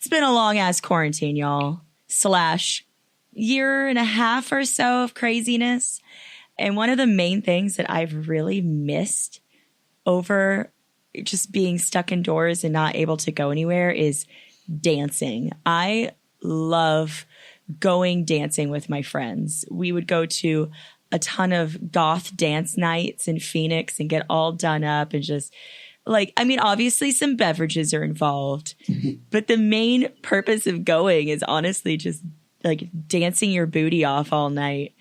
It's been a long ass quarantine, y'all. / year and a half or so of craziness. And one of the main things that I've really missed over just being stuck indoors and not able to go anywhere is dancing. I love going dancing with my friends. We would go to a ton of goth dance nights in Phoenix and get all done up and just obviously some beverages are involved, but the main purpose of going is honestly just like dancing your booty off all night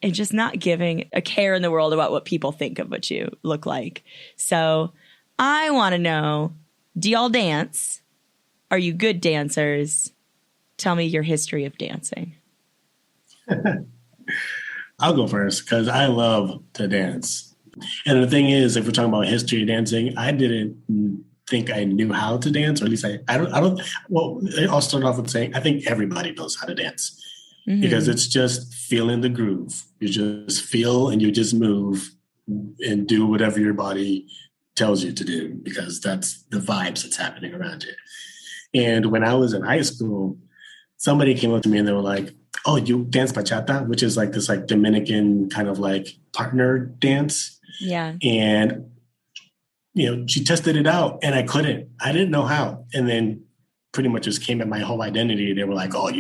and just not giving a care in the world about what people think of what you look like. So I want to know, do y'all dance? Are you good dancers? Tell me your history of dancing. I'll go first because I love to dance. And the thing is, if we're talking about history of dancing, I didn't think I knew how to dance, or at least I'll start off with saying, I think everybody knows how to dance because it's just feeling the groove. You just feel and you just move and do whatever your body tells you to do because that's the vibes that's happening around you. And when I was in high school, somebody came up to me and they were like, "Oh, you dance bachata," which is like this like Dominican kind of like partner dance. Yeah. And, she tested it out and I didn't know how. And then pretty much just came at my whole identity. They were like, "Oh,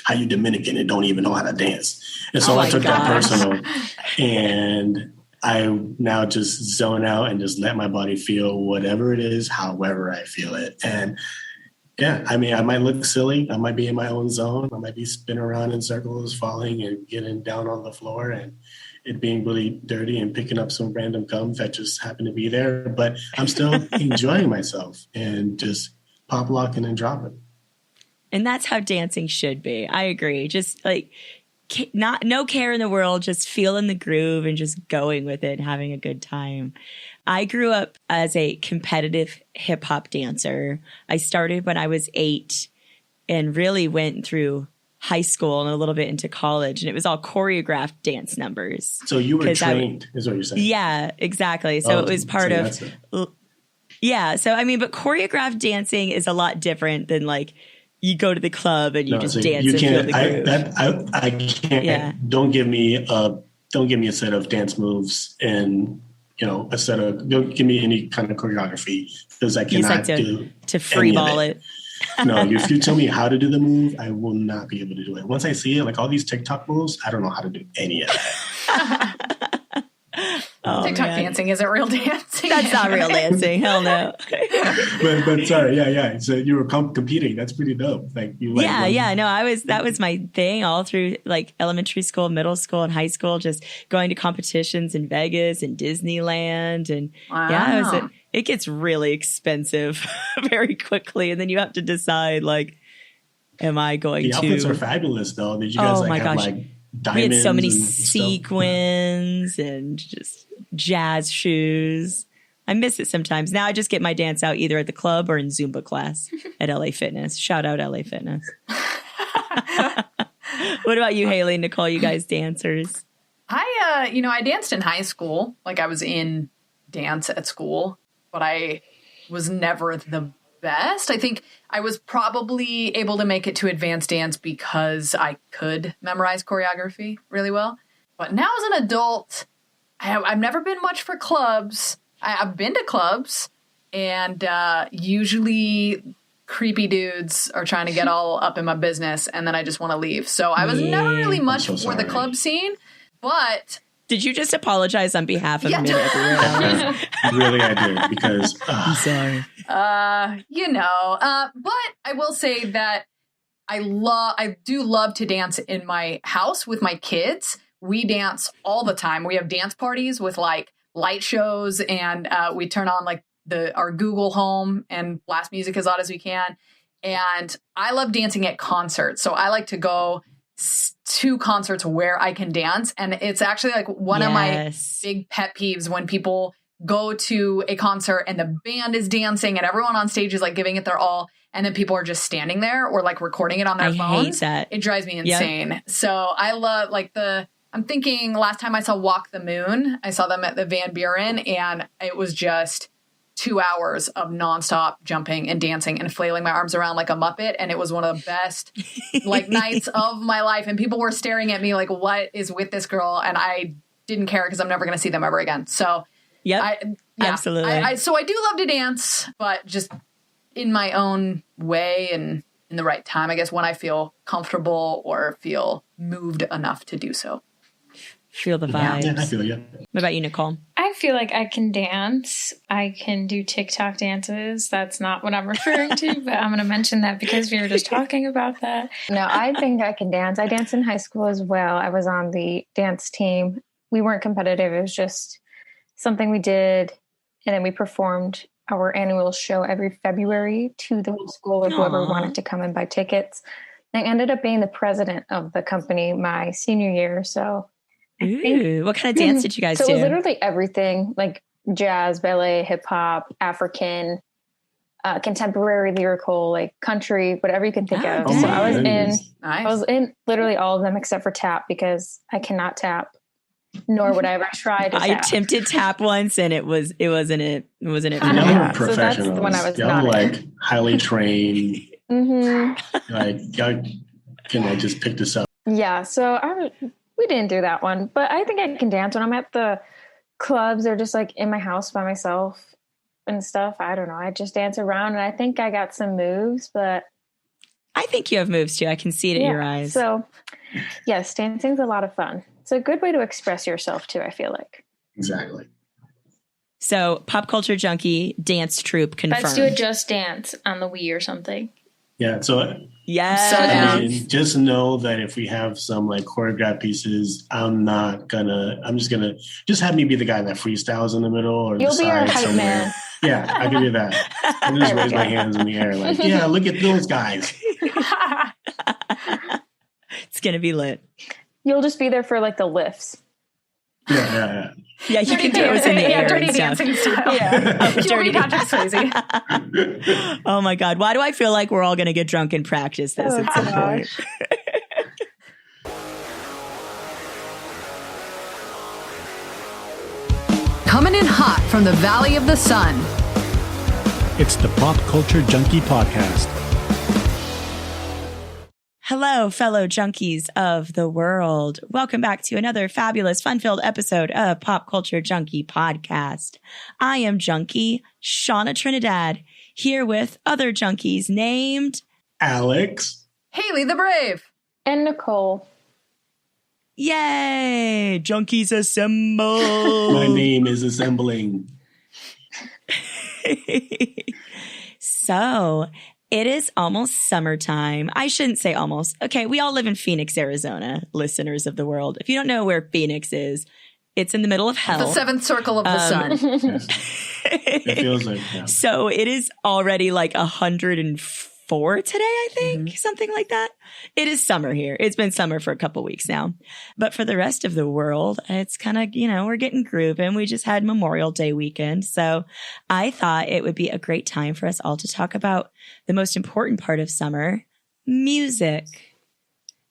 how you Dominican and don't even know how to dance?" And so I took that personal and I now just zone out and just let my body feel whatever it is, however I feel it. And yeah, I mean, I might look silly. I might be in my own zone. I might be spinning around in circles, falling and getting down on the floor and it being really dirty and picking up some random cum that just happened to be there. But I'm still enjoying myself and just pop locking and dropping. And that's how dancing should be. I agree. Just like no care in the world, just feeling the groove and just going with it and having a good time. I grew up as a competitive hip hop dancer. I started when I was 8 and really went through high school and a little bit into college, and it was all choreographed dance numbers. So you were trained, is what you're saying? Yeah, exactly. So it was part of, yeah. So, I mean, but choreographed dancing is a lot different than like you go to the club and you just dance and feel the groove. I can't, don't give me a set of dance moves and, don't give me any kind of choreography because I cannot to free ball it. No, if you tell me how to do the move, I will not be able to do it. Once I see it, like all these TikTok moves, I don't know how to do any of that. TikTok dancing isn't real dancing. That's not real dancing. Hell no. but sorry, yeah. So you were competing. That's pretty dope. Like you. No, that was my thing all through like elementary school, middle school, and high school. Just going to competitions in Vegas and Disneyland, and it gets really expensive very quickly, and then you have to decide like, am I going to? The outfits are fabulous, though. Did you guys have like diamonds? We had so many sequins and just jazz shoes. I miss it sometimes. Now I just get my dance out either at the club or in Zumba class at LA Fitness. Shout out LA Fitness. What about you, Haley, Nicole? You guys dancers? I danced in high school. Like I was in dance at school, but I was never the best. I think I was probably able to make it to advanced dance because I could memorize choreography really well. But now as an adult, I've never been much for clubs. I've been to clubs, and usually creepy dudes are trying to get all up in my business, and then I just want to leave. So I was never really much for the club scene, but... Did you just apologize on behalf of me everywhere else? Really, I did, because... I'm sorry. But I will say that I do love to dance in my house with my kids. We dance all the time. We have dance parties with like light shows, and we turn on like our Google Home and blast music as loud as we can. And I love dancing at concerts. So I like to go to concerts where I can dance. And it's actually like one of my big pet peeves when people go to a concert and the band is dancing and everyone on stage is like giving it their all. And then people are just standing there or like recording it on their phones. Hate that. It drives me insane. Yep. So I love like I'm thinking last time I saw Walk the Moon, I saw them at the Van Buren, and it was just 2 hours of nonstop jumping and dancing and flailing my arms around like a Muppet. And it was one of the best like nights of my life. And people were staring at me like, what is with this girl? And I didn't care because I'm never going to see them ever again. So absolutely. So I do love to dance, but just in my own way and in the right time, I guess, when I feel comfortable or feel moved enough to do so. Feel the vibes. Yeah, I feel you. What about you, Nicole? I feel like I can dance. I can do TikTok dances. That's not what I'm referring to, but I'm going to mention that because we were just talking about that. No, I think I can dance. I danced in high school as well. I was on the dance team. We weren't competitive. It was just something we did. And then we performed our annual show every February to the whole school or whoever wanted to come and buy tickets. I ended up being the president of the company my senior year. So what kind of dance did you guys do? So it was literally everything, like jazz, ballet, hip hop, African, contemporary, lyrical, like country, whatever you can think of. Okay. So I was in literally all of them except for tap because I cannot tap, nor would I ever try to I tap. attempted tap once and it wasn't it for me. Y'all were professionals. So that's the one I was y'all were like highly trained. Like y'all can like just pick this up. Yeah. So we didn't do that one, but I think I can dance when I'm at the clubs or just like in my house by myself and stuff. I don't know. I just dance around and I think I got some moves, but I think you have moves too. I can see it in your eyes. So yes, dancing's a lot of fun. It's a good way to express yourself too, I feel like. Exactly. So Pop Culture Junkie dance troupe confirmed. Let's do a Just Dance on the Wii or something. Yeah. So just know that if we have some like choreographed pieces, I'm just gonna have me be the guy that freestyles in the middle or You'll the be our side hype somewhere. man. Yeah, I can do that. I just raise my hands in the air like, yeah, look at those guys. It's gonna be lit. You'll just be there for like the lifts. Yeah. Yeah, you can throw us in the air. Dirty and stuff. dancing style. Yeah. Dirty Patrick Swayze. Oh my God. Why do I feel like we're all going to get drunk and practice this at some point? Coming in hot from the Valley of the Sun. It's the Pop Culture Junkie Podcast. Hello, fellow junkies of the world. Welcome back to another fabulous, fun-filled episode of Pop Culture Junkie Podcast. I am Junkie Shauna Trinidad, here with other junkies named Alex. Haley the Brave. And Nicole. Yay! Junkies assemble! My name is assembling. So, it is almost summertime. I shouldn't say almost. Okay, we all live in Phoenix, Arizona, listeners of the world. If you don't know where Phoenix is, it's in the middle of hell. The seventh circle of the sun. It feels like, yeah. So it is already like 104 today, I think, something like that. It is summer here. It's been summer for a couple weeks now. But for the rest of the world, it's kind of, we're getting grooving. We just had Memorial Day weekend. So I thought it would be a great time for us all to talk about the most important part of summer, music.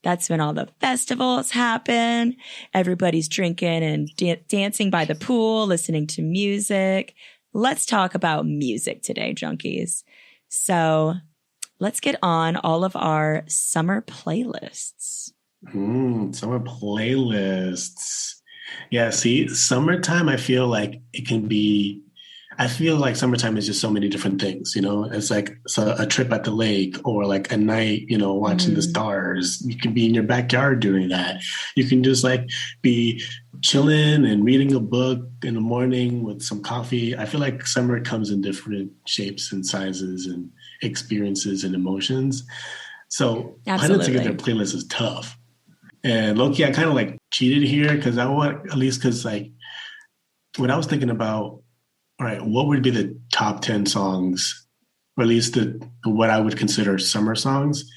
That's when all the festivals happen. Everybody's drinking and dancing by the pool, listening to music. Let's talk about music today, junkies. So let's get on all of our summer playlists. Summer playlists. Yeah, see, summertime, I feel like summertime is just so many different things, It's like a trip at the lake or like a night, watching the stars. You can be in your backyard doing that. You can just like be chilling and reading a book in the morning with some coffee. I feel like summer comes in different shapes and sizes and experiences and emotions. So putting together a playlist is tough. And low-key, I kind of like cheated here because like when I was thinking about, all right, what would be the top 10 songs, or at least what I would consider summer songs?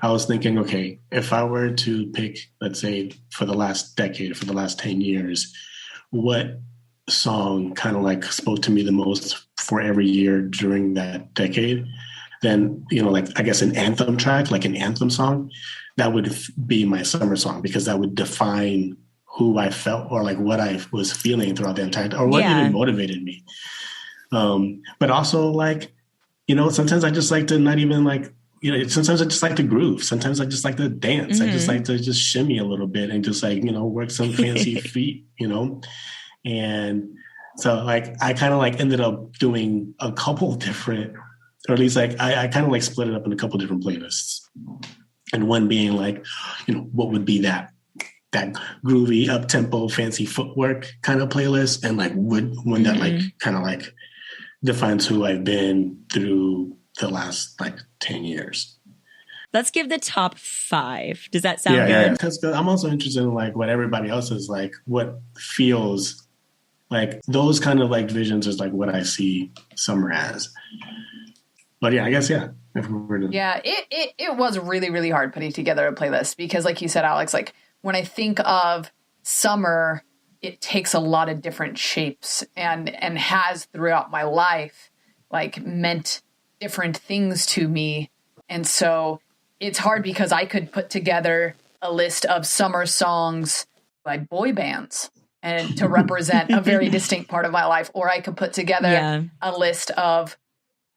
I was thinking, okay, if I were to pick, let's say, for the last decade, for the last 10 years, what song kind of like spoke to me the most for every year during that decade, then, like, I guess an anthem track, like an anthem song, that would be my summer song because that would define who I felt or like what I was feeling throughout the entire time or what even motivated me. But also like, you know, sometimes I just like to not even like, you know, sometimes I just like to groove. Sometimes I just like to dance. I just like to just shimmy a little bit and just like, you know, work some fancy feet, you know? And so like, I kind of like ended up doing a couple different, or at least like, I kind of like split it up in a couple different playlists. And one being like, you know, what would be that groovy up tempo, fancy footwork kind of playlist. And like, when that like kind of like defines who I've been through the last like 10 years. Let's give the top 5. Does that sound good? Yeah. Because I'm also interested in like what everybody else is like, what feels like those kind of like visions is like what I see summer as. But yeah, I guess, yeah. If we were to... Yeah, it was really, really hard putting together a playlist because like you said, Alex, like when I think of summer, it takes a lot of different shapes and has throughout my life, like meant different things to me. And so it's hard because I could put together a list of summer songs by boy bands and to represent a very distinct part of my life. Or I could put together a list of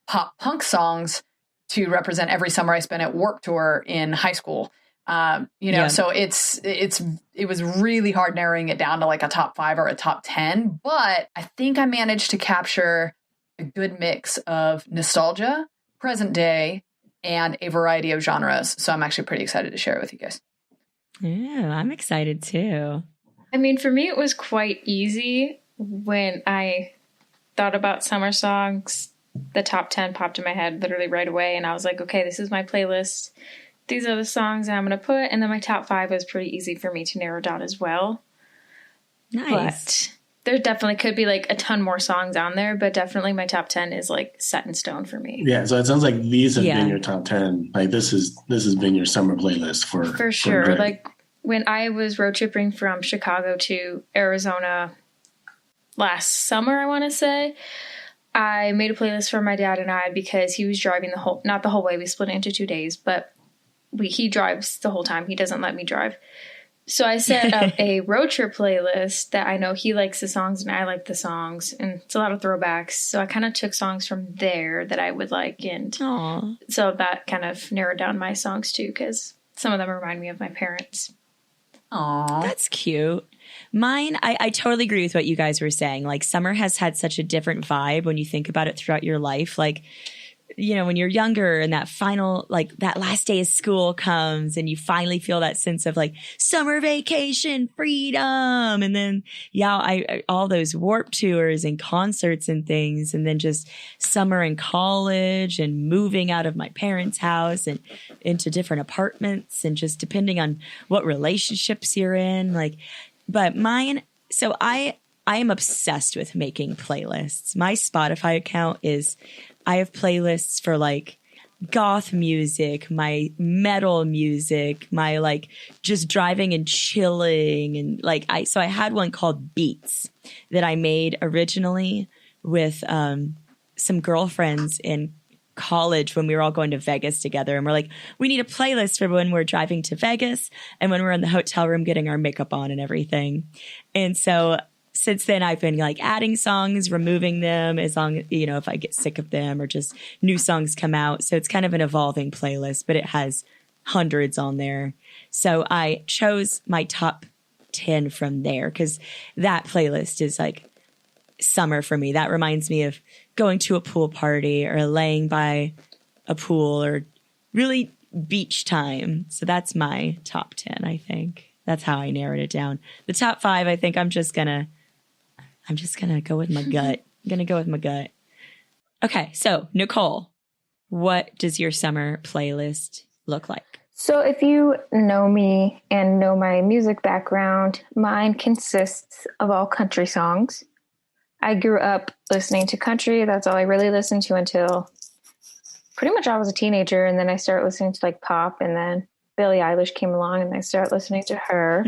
pop punk songs to represent every summer I spent at Warped Tour in high school. You know, so it was really hard narrowing it down to like a top 5 or a top 10, but I think I managed to capture a good mix of nostalgia, present day, and a variety of genres. So I'm actually pretty excited to share it with you guys. Yeah, I'm excited too. I mean, for me, it was quite easy when I thought about summer songs. The top 10 popped in my head literally right away. And I was like, okay, this is my playlist. These are the songs that I'm going to put. And then my top 5 was pretty easy for me to narrow down as well. Nice. But there definitely could be like a ton more songs on there, but definitely my top 10 is like set in stone for me. Yeah, so it sounds like these have been your top 10. Like this has been your summer playlist for sure. For like when I was road tripping from Chicago to Arizona last summer, I want to say, I made a playlist for my dad and I because he was driving not the whole way. We split it into 2 days, but he drives the whole time. He doesn't let me drive. So I set up a road trip playlist that I know he likes the songs and I like the songs, and it's a lot of throwbacks. So I kind of took songs from there that I would like, and so that kind of narrowed down my songs too, because some of them remind me of my parents. Aw, that's cute. Mine, I totally agree with what you guys were saying. Like summer has had such a different vibe when you think about it throughout your life. Like, you know, when you're younger and that final, like that last day of school comes and you finally feel that sense of like summer vacation, freedom. And then, all those Warped Tours and concerts and things. And then just summer in college and moving out of my parents' house and into different apartments and just depending on what relationships you're in. Like, but mine, so I am obsessed with making playlists. My Spotify account I have playlists for like goth music, my metal music, my like just driving and chilling. And like, so I had one called Beats that I made originally with some girlfriends in college when we were all going to Vegas together. And we're like, we need a playlist for when we're driving to Vegas and when we're in the hotel room getting our makeup on and everything. And so since then, I've been like adding songs, removing them as long, you know, if I get sick of them or just new songs come out. So it's kind of an evolving playlist, but it has hundreds on there. So I chose my top 10 from there because that playlist is like summer for me. That reminds me of going to a pool party or laying by a pool or really beach time. So that's my top 10, I think. That's how I narrowed it down. The top 5, I think I'm just gonna go with my gut. I'm gonna go with my gut. Okay, so Nicole, what does your summer playlist look like? So if you know me and know my music background, mine consists of all country songs. I grew up listening to country. That's all I really listened to until pretty much I was a teenager. And then I started listening to like pop, and then Billie Eilish came along and I started listening to her,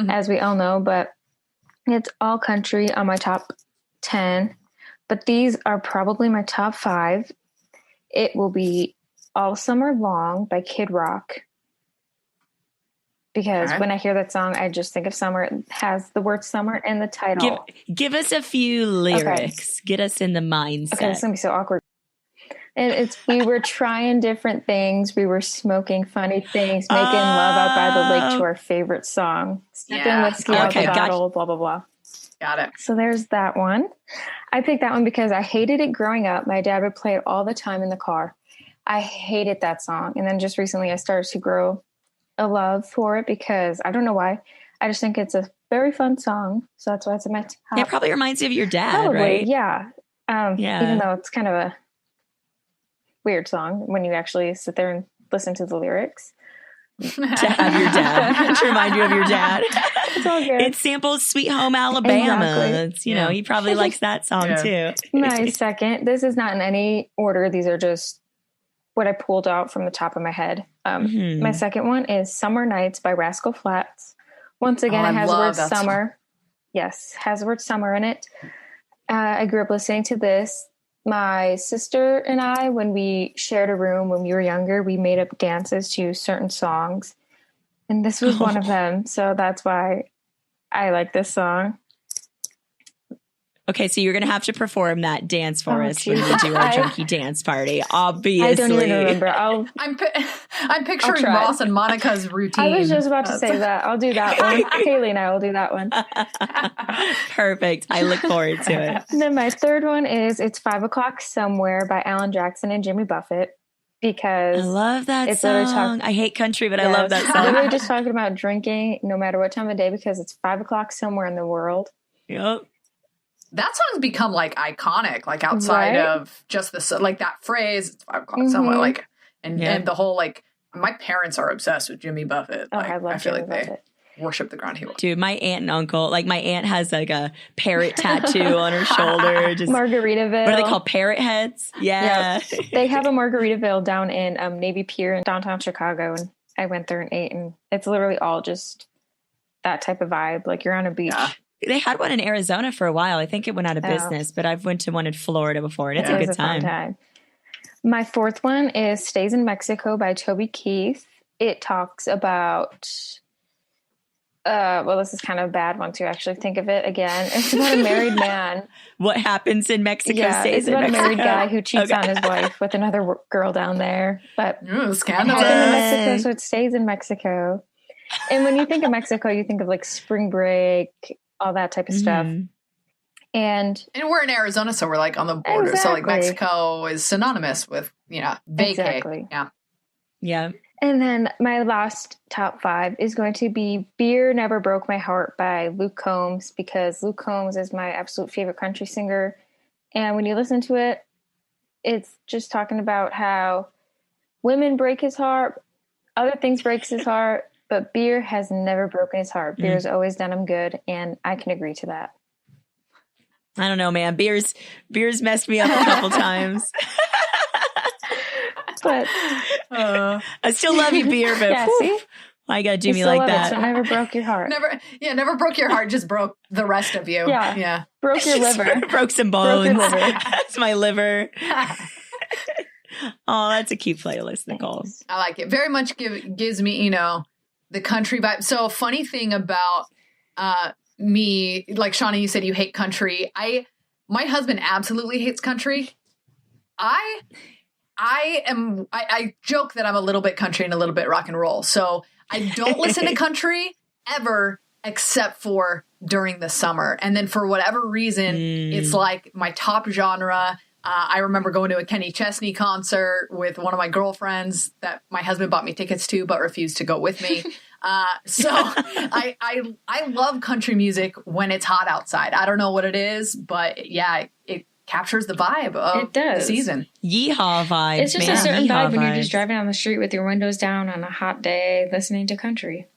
as we all know, but it's all country on my top 10, but these are probably my top 5. It will be All Summer Long by Kid Rock. because when I hear that song, I just think of summer. It has the word summer in the title. Give us a few lyrics. Get us in the mindset. Okay, it's going to be so awkward. And we were trying different things. We were smoking funny things, making love out by the lake to our favorite song. Sipping whiskey out the bottle, blah, blah, blah. Got it. So there's that one. I picked that one because I hated it growing up. My dad would play it all the time in the car. I hated that song. And then just recently I started to grow a love for it because I don't know why. I just think it's a very fun song. So that's why it's in my top. It probably reminds you of your dad, Probably, right? Yeah. Even though it's kind of a weird song when you actually sit there and listen to the lyrics. To have your dad. To remind you of your dad. It's all good. It samples Sweet Home Alabama. Exactly. It's, he probably likes that song too. My second, this is not in any order. These are just what I pulled out from the top of my head. My second one is Summer Nights by Rascal Flatts. Once again, it has the word summer. Song. Yes, has the word summer in it. I grew up listening to this. My sister and I, when we shared a room when we were younger, we made up dances to certain songs. And this was one of them. So that's why I like this song. Okay, so you're going to have to perform that dance for us when we do our junkie dance party, obviously. I don't even remember. I'm picturing Ross and Monica's routine. I was just about to say that. I'll do that one. Haley and I will do that one. Perfect. I look forward to it. And then my third one is It's 5 O'Clock Somewhere by Alan Jackson and Jimmy Buffett. Because I love that song. I hate country, but I love that song. Literally just talking about drinking no matter what time of day because it's 5 o'clock somewhere in the world. Yep. That song's become like iconic, like outside of just this, like that phrase, it's 5 o'clock somewhere, like, and the whole, like, my parents are obsessed with Jimmy Buffett. Oh, like, I love feel Jimmy like Buffett. They worship the ground he walks. Dude, my aunt and uncle, like my aunt has like a parrot tattoo on her shoulder. Just Margaritaville. What are they called? Parrot heads? Yeah. They have a Margaritaville down in Navy Pier in downtown Chicago. And I went there and ate. And it's literally all just that type of vibe. Like you're on a beach. Yeah. They had one in Arizona for a while. I think it went out of business, but I've went to one in Florida before, and it's a good time. Fun time. My fourth one is Stays in Mexico by Toby Keith. It talks about, well, this is kind of a bad one to actually think of it again. It's about a married man. What happens in Mexico stays it's in about Mexico. a married guy who cheats on his wife with another girl down there. But Ooh, happened in Mexico, so it stays in Mexico. And when you think of Mexico, you think of like spring break, all that type of stuff. And we're in Arizona, so we're like on the border. Exactly. So like Mexico is synonymous with, vacay. Exactly. Yeah. And then my last top 5 is going to be Beer Never Broke My Heart by Luke Combs, because Luke Combs is my absolute favorite country singer. And when you listen to it, it's just talking about how women break his heart, other things breaks his heart, but beer has never broken his heart. Beer has always done him good, and I can agree to that. I don't know, man. Beer's messed me up a couple times. But I still love you, beer, but see? why you gotta do You me still like love that? It, so it never broke your heart. Never broke your heart, just broke the rest of you. Yeah. Broke your liver. Broke some bones. Broke your liver. That's my liver. Oh, that's a cute playlist, Nicole. I like it. Very much gives me, the country vibe. So funny thing about me, like Shauna, you said you hate country. My husband absolutely hates country. I joke that I'm a little bit country and a little bit rock and roll. So I don't listen to country ever except for during the summer. And then for whatever reason, it's like my top genre. I remember going to a Kenny Chesney concert with one of my girlfriends that my husband bought me tickets to, but refused to go with me. So I love country music when it's hot outside. I don't know what it is, but yeah, it captures the vibe of the season. Yeehaw vibe. It's just a certain vibe when you're just driving down the street with your windows down on a hot day listening to country.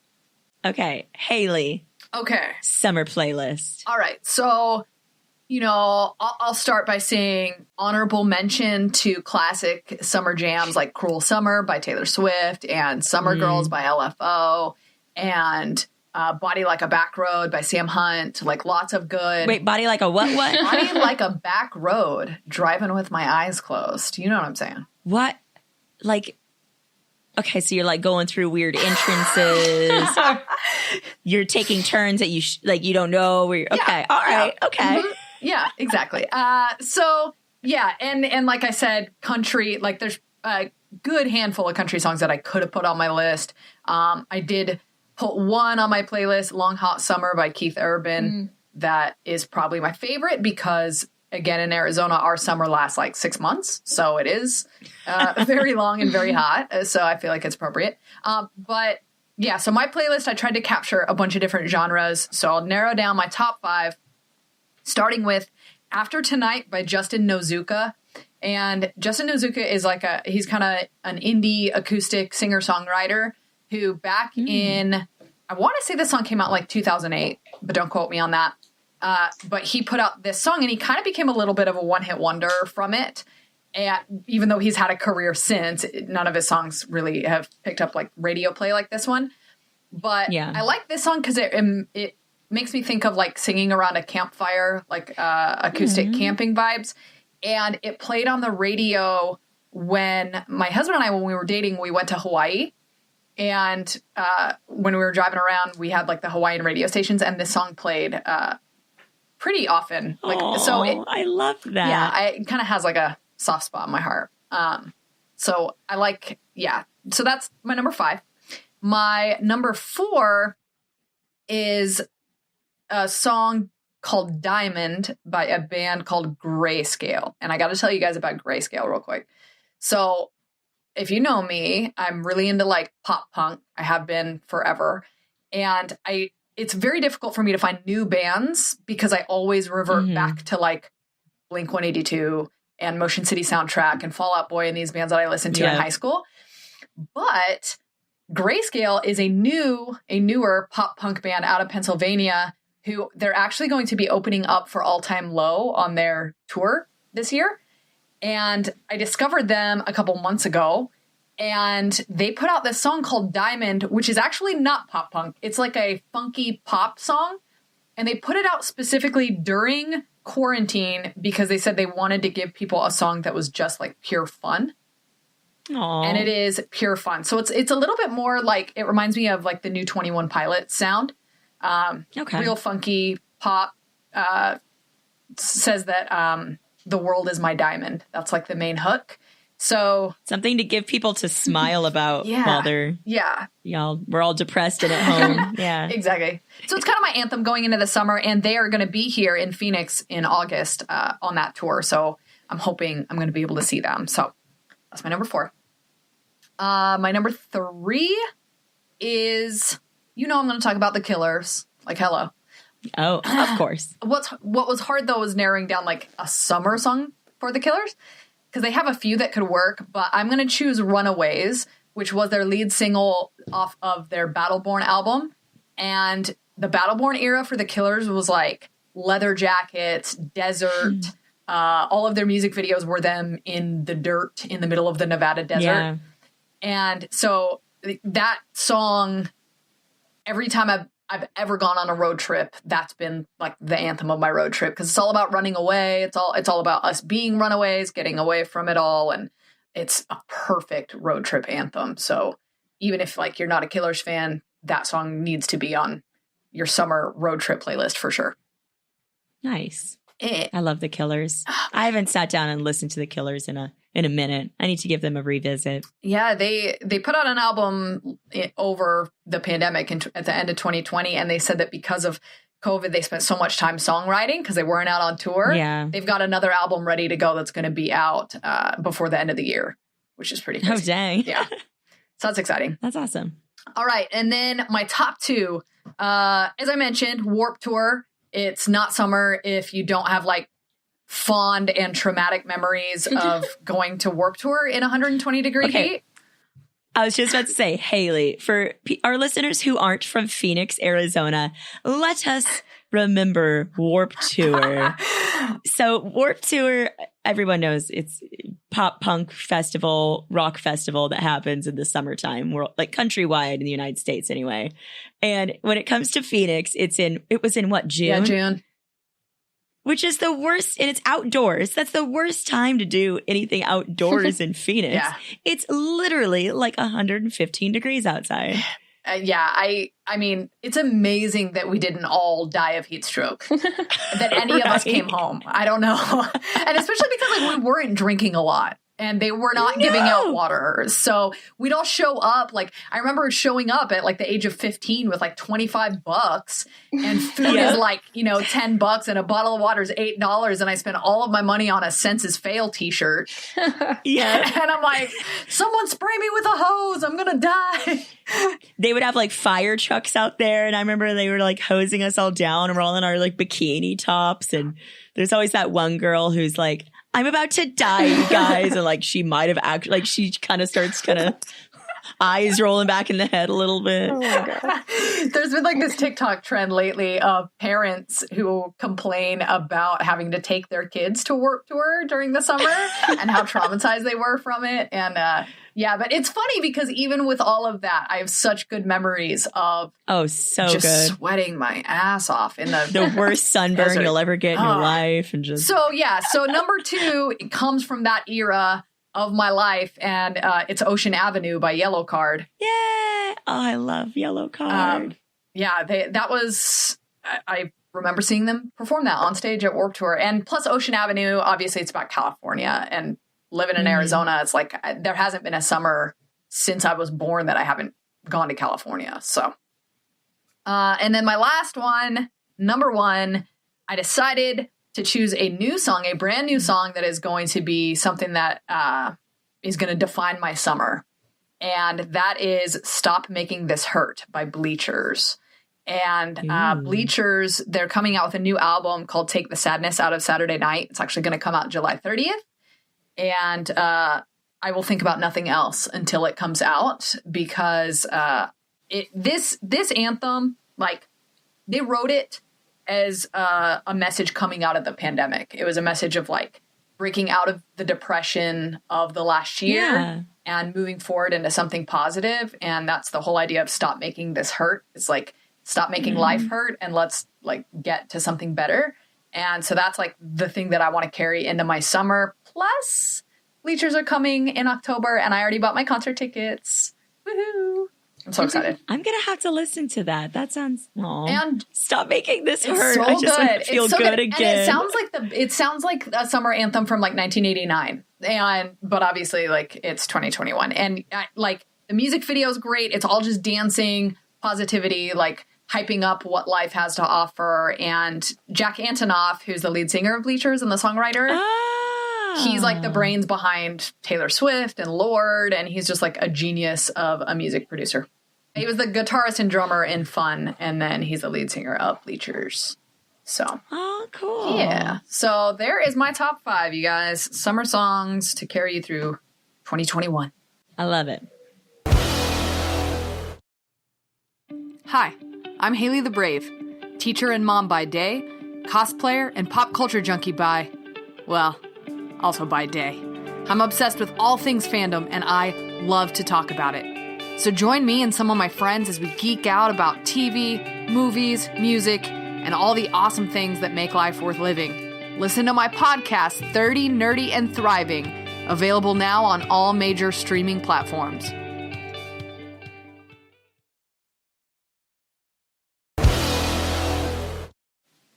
Okay. Haley. Okay. Summer playlist. All right. So, I'll start by saying honorable mention to classic summer jams like Cruel Summer by Taylor Swift and Summer Girls by LFO and Body Like a Back Road by Sam Hunt. Like lots of good. Wait, Body Like a what? Body Like a Back Road, driving with my eyes closed. You know what I'm saying? What? Like, Okay, so you're like going through weird entrances. You're taking turns that you don't know where you're, okay. All right. Okay. Mm-hmm. Yeah, exactly. So yeah. And like I said, country, like there's a good handful of country songs that I could have put on my list. I did put one on my playlist, Long Hot Summer by Keith Urban. That is probably my favorite because, again, in Arizona, our summer lasts like 6 months. So it is very long and very hot. So I feel like it's appropriate. But yeah, so my playlist, I tried to capture a bunch of different genres. So I'll narrow down my top 5, starting with After Tonight by Justin Nozuka. And Justin Nozuka is he's kind of an indie acoustic singer-songwriter who back in, I want to say this song came out like 2008, but don't quote me on that. But he put out this song and he kind of became a little bit of a one-hit wonder from it. And even though he's had a career since, none of his songs really have picked up like radio play like this one. But I like this song because it makes me think of like singing around a campfire, like acoustic camping vibes. And it played on the radio when my husband and I, when we were dating, we went to Hawaii. And when we were driving around, we had like the Hawaiian radio stations, and this song played pretty often. Like, I love that. Yeah, it kind of has like a soft spot in my heart. So I like, so that's my number 5. My number 4 is a song called Diamond by a band called Grayscale. And I got to tell you guys about Grayscale real quick. So if you know me, I'm really into like pop punk. I have been forever. And it's very difficult for me to find new bands because I always revert back to like Blink-182 and Motion City Soundtrack and Fall Out Boy and these bands that I listened to in high school. But Grayscale is a newer pop punk band out of Pennsylvania who they're actually going to be opening up for All Time Low on their tour this year. And I discovered them a couple months ago, and they put out this song called Diamond, which is actually not pop punk. It's like a funky pop song. And they put it out specifically during quarantine because they said they wanted to give people a song that was just like pure fun. Aww. And it is pure fun. So it's a little bit more like, it reminds me of like the new 21 Pilots sound. Real funky pop. Says that the world is my diamond. That's like the main hook. So something to give people to smile about while they're we're all depressed and at home. Yeah, exactly. So it's kind of my anthem going into the summer, and they are going to be here in Phoenix in August on that tour. So I'm hoping I'm going to be able to see them. So that's my number 4. My number 3 is, I'm going to talk about the Killers. Like, hello. Oh, of course. What was hard though was narrowing down like a summer song for the Killers, because they have a few that could work, but I'm going to choose Runaways, which was their lead single off of their Battleborn album. And the Battleborn era for the Killers was like leather jackets, desert. All of their music videos were them in the dirt in the middle of the Nevada desert. Yeah. And so that song, every time I've ever gone on a road trip, that's been like the anthem of my road trip, because it's all about running away. It's all about us being runaways, getting away from it all. And it's a perfect road trip anthem. So even if like you're not a Killers fan, that song needs to be on your summer road trip playlist for sure. Nice. I love the Killers. I haven't sat down and listened to the Killers in a minute. I need to give them a revisit. Yeah, they put out an album over the pandemic at the end of 2020, and they said that because of COVID, they spent so much time songwriting because they weren't out on tour. Yeah. They've got another album ready to go that's going to be out before the end of the year, which is pretty crazy. Oh, dang. Yeah. So that's exciting. That's awesome. All right. And then my top 2, as I mentioned, Warped Tour. It's not summer if you don't have like fond and traumatic memories of going to Warped Tour in 120-degree heat. I was just about to say, Haley, for our listeners who aren't from Phoenix, Arizona, let us remember Warped Tour. So Warped Tour, everyone knows it's pop punk festival, rock festival that happens in the summertime, like countrywide in the United States anyway. And when it comes to Phoenix, it was in what, June? Yeah, June. which is the worst. And it's outdoors. That's the worst time to do anything outdoors in Phoenix. Yeah. It's literally like 115 degrees outside. I mean, it's amazing that we didn't all die of heat stroke, that any of us came home. I don't know. And especially because like we weren't drinking a lot and they were not giving out water. So we'd all show up. Like I remember showing up at like the age of 15 with like $25 and food is like, $10 and a bottle of water is $8. And I spent all of my money on a Senses Fail t-shirt. Yeah. And I'm like, someone spray me with a hose. I'm going to die. They would have like fire trucks out there. And I remember they were like hosing us all down and we're all in our like bikini tops. And there's always that one girl who's like, I'm about to die, you guys. And like, she might have actually, like, she kind of starts eyes rolling back in the head a little bit. Oh my God. There's been like this TikTok trend lately of parents who complain about having to take their kids to Warped Tour during the summer and how traumatized they were from it. And but it's funny because even with all of that, I have such good memories of sweating my ass off in the worst sunburn desert. you'll ever get in your life. And just so number 2 it comes from that era of my life, and it's Ocean Avenue by Yellow Card. Yeah. Oh, I love Yellow Card. I remember seeing them perform that on stage at Warped Tour. And plus Ocean Avenue, obviously it's about California, and living in Arizona, it's like there hasn't been a summer since I was born that I haven't gone to California. So, and then my last one, number 1, I decided to choose a new song, a brand new song that is going to be something that is going to define my summer. And that is Stop Making This Hurt by Bleachers. And Bleachers, they're coming out with a new album called Take the Sadness Out of Saturday Night. It's actually going to come out July 30th. And I will think about nothing else until it comes out because this anthem, like they wrote it as a message coming out of the pandemic. It was a message of like breaking out of the depression of the last year and moving forward into something positive. And that's the whole idea of stop making this hurt. It's like stop making life hurt and let's like get to something better. And so that's like the thing that I want to carry into my summer. Plus, Bleachers are coming in October, and I already bought my concert tickets. Woohoo! I'm so excited. I'm going to have to listen to that. That sounds, and stop making this it's hurt. So I just want to feel it's so good again. And it sounds like a summer anthem from like 1989. But obviously like it's 2021. And like the music video is great. It's all just dancing, positivity, like hyping up what life has to offer. And Jack Antonoff, who's the lead singer of Bleachers and the songwriter, he's like the brains behind Taylor Swift and Lorde, and he's just like a genius of a music producer. He was the guitarist and drummer in Fun, and then he's the lead singer of Bleachers. So, cool. Yeah. So there is my top 5, you guys. Summer songs to carry you through 2021. I love it. Hi, I'm Haley the Brave, teacher and mom by day, cosplayer and pop culture junkie by, well, also by day. I'm obsessed with all things fandom, and I love to talk about it. So join me and some of my friends as we geek out about TV, movies, music, and all the awesome things that make life worth living. Listen to my podcast, 30 Nerdy and Thriving, available now on all major streaming platforms.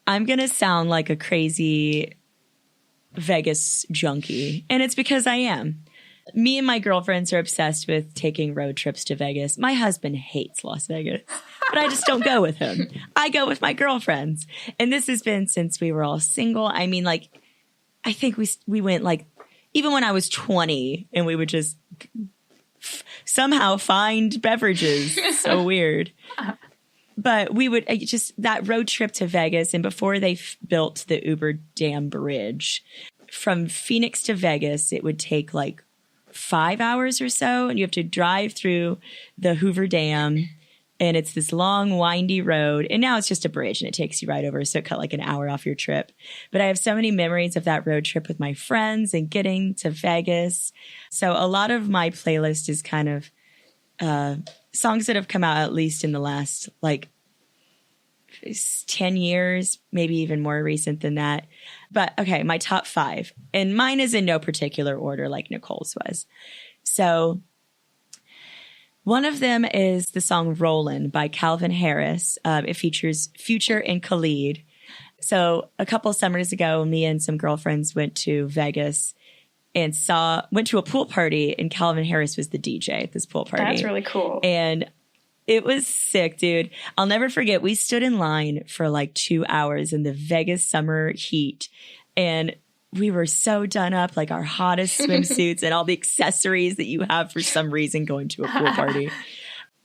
I'm going to sound like a crazy Vegas junkie, and it's because I am. Me and my girlfriends are obsessed with taking road trips to Vegas. My husband hates Las Vegas, but I just don't go with him. I go with my girlfriends. And this has been since we were all single. I mean, like, I think we went like, even when I was 20, and we would just somehow find beverages. So weird. But we would just that road trip to Vegas, and before they built the Uber Dam Bridge, from Phoenix to Vegas, it would take like 5 hours or so, and you have to drive through the Hoover Dam, and it's this long, windy road, and now it's just a bridge, and it takes you right over, so it cut like an hour off your trip. But I have so many memories of that road trip with my friends and getting to Vegas. So a lot of my playlist is kind of songs that have come out at least in the last like 10 years, maybe even more recent than that. But okay, my top 5. And mine is in no particular order like Nicole's was. So one of them is the song Rollin' by Calvin Harris. It features Future and Khalid. So a couple summers ago, me and some girlfriends went to Vegas and went to a pool party, and Calvin Harris was the DJ at this pool party. That's really cool. And it was sick, dude. I'll never forget. We stood in line for like 2 hours in the Vegas summer heat, and we were so done up, like our hottest swimsuits and all the accessories that you have for some reason going to a pool party.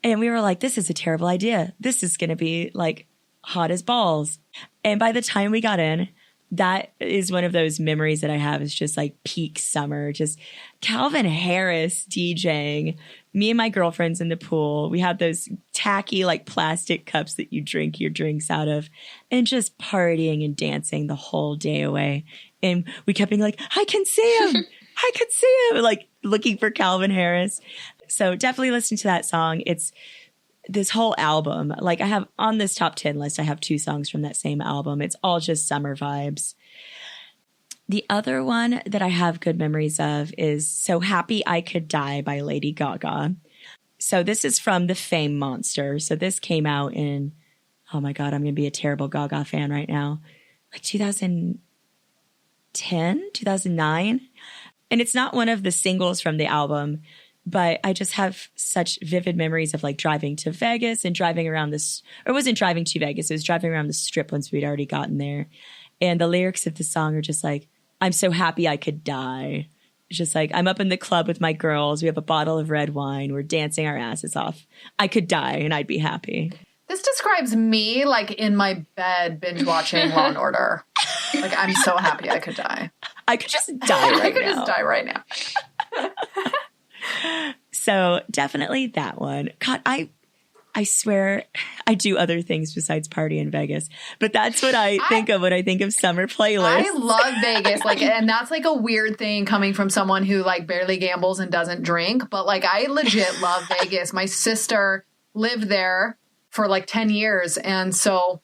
And we were like, this is a terrible idea. This is going to be like hot as balls. And by the time we got in, that is one of those memories that I have. Is just like peak summer, just Calvin Harris DJing, me and my girlfriends in the pool. We had those tacky like plastic cups that you drink your drinks out of, and just partying and dancing the whole day away. And we kept being like, I can see him. I can see him. Like looking for Calvin Harris. So definitely listen to that song. It's this whole album. Like I have on this top 10 list, I have 2 songs from that same album. It's all just summer vibes. The other one that I have good memories of is So Happy I Could Die by Lady Gaga. So this is from the Fame Monster. So this came out in, oh my God, I'm going to be a terrible Gaga fan right now. Like 2010, 2009. And it's not one of the singles from the album, but I just have such vivid memories of like driving to Vegas and driving around this, or it wasn't driving to Vegas, it was driving around the strip once we'd already gotten there. And the lyrics of the song are just like, I'm so happy I could die. It's just like, I'm up in the club with my girls. We have a bottle of red wine. We're dancing our asses off. I could die and I'd be happy. This describes me like in my bed binge watching Law and Order. Like, I'm so happy I could die. I could just die right now. I could just die right now. So definitely that one. God, I swear I do other things besides party in Vegas, but that's what I think of when I think of summer playlists. I love Vegas. Like, and that's like a weird thing coming from someone who like barely gambles and doesn't drink. But like, I legit love Vegas. My sister lived there for like 10 years. And so